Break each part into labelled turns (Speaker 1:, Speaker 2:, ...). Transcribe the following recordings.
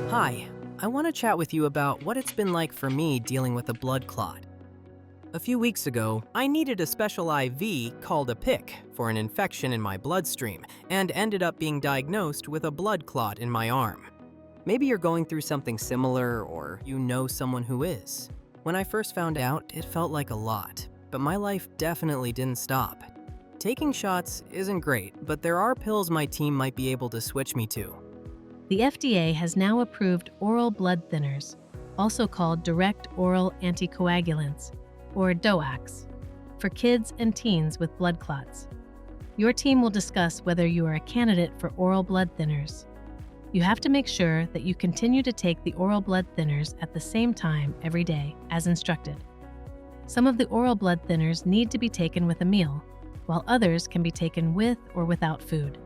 Speaker 1: Hi, I want to chat with you about what it's been like for me dealing with a blood clot. A few weeks ago, I needed a special IV called a PICC for an infection in my bloodstream and ended up being diagnosed with a blood clot in my arm. Maybe you're going through something similar or you know someone who is. When I first found out, it felt like a lot, but my life definitely didn't stop. Taking shots isn't great, but there are pills my team might be able to switch me to.
Speaker 2: The FDA has now approved oral blood thinners, also called direct oral anticoagulants, or DOACs, for kids and teens with blood clots. Your team will discuss whether you are a candidate for oral blood thinners. You have to make sure that you continue to take the oral blood thinners at the same time every day, as instructed. Some of the oral blood thinners need to be taken with a meal, while others can be taken with or without food.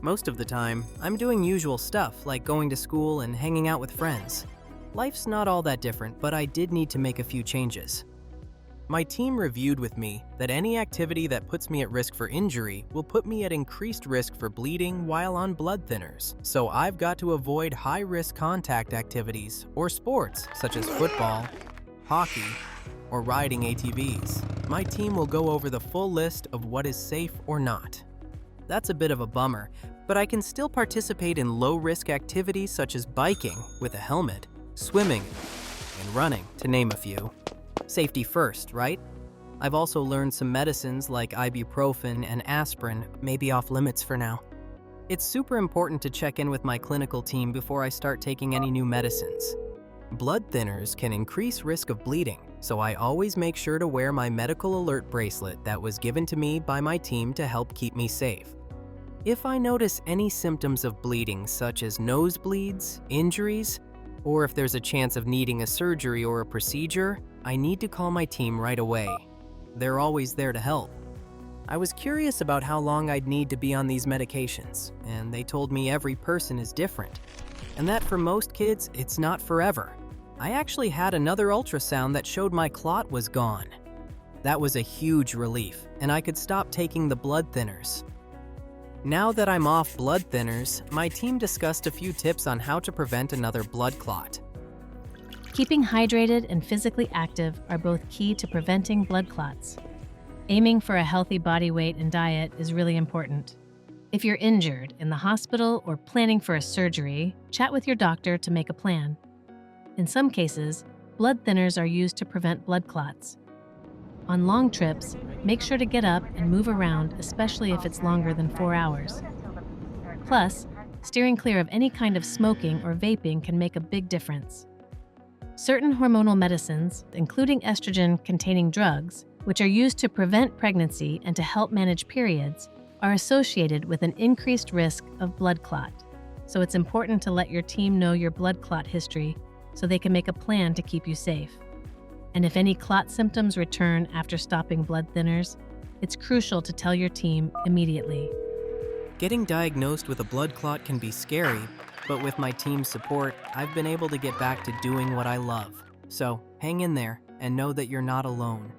Speaker 1: Most of the time, I'm doing usual stuff like going to school and hanging out with friends. Life's not all that different, but I did need to make a few changes. My team reviewed with me that any activity that puts me at risk for injury will put me at increased risk for bleeding while on blood thinners. So I've got to avoid high-risk contact activities or sports such as football, hockey, or riding ATVs. My team will go over the full list of what is safe or not. That's a bit of a bummer, but I can still participate in low-risk activities such as biking with a helmet, swimming, and running, to name a few. Safety first, right? I've also learned some medicines like ibuprofen and aspirin may be off limits for now. It's super important to check in with my clinical team before I start taking any new medicines. Blood thinners can increase risk of bleeding, so I always make sure to wear my medical alert bracelet that was given to me by my team to help keep me safe. If I notice any symptoms of bleeding, such as nosebleeds, injuries, or if there's a chance of needing a surgery or a procedure, I need to call my team right away. They're always there to help. I was curious about how long I'd need to be on these medications, and they told me every person is different, and that for most kids, it's not forever. I actually had another ultrasound that showed my clot was gone. That was a huge relief, and I could stop taking the blood thinners. Now that I'm off blood thinners, my team discussed a few tips on how to prevent another blood clot.
Speaker 2: Keeping hydrated and physically active are both key to preventing blood clots. Aiming for a healthy body weight and diet is really important. If you're injured, in the hospital, or planning for a surgery, chat with your doctor to make a plan. In some cases, blood thinners are used to prevent blood clots. On long trips, make sure to get up and move around, especially if it's longer than 4 hours. Plus, steering clear of any kind of smoking or vaping can make a big difference. Certain hormonal medicines, including estrogen-containing drugs, which are used to prevent pregnancy and to help manage periods, are associated with an increased risk of blood clot. So it's important to let your team know your blood clot history so they can make a plan to keep you safe. And if any clot symptoms return after stopping blood thinners, it's crucial to tell your team immediately.
Speaker 1: Getting diagnosed with a blood clot can be scary, but with my team's support, I've been able to get back to doing what I love. So hang in there and know that you're not alone.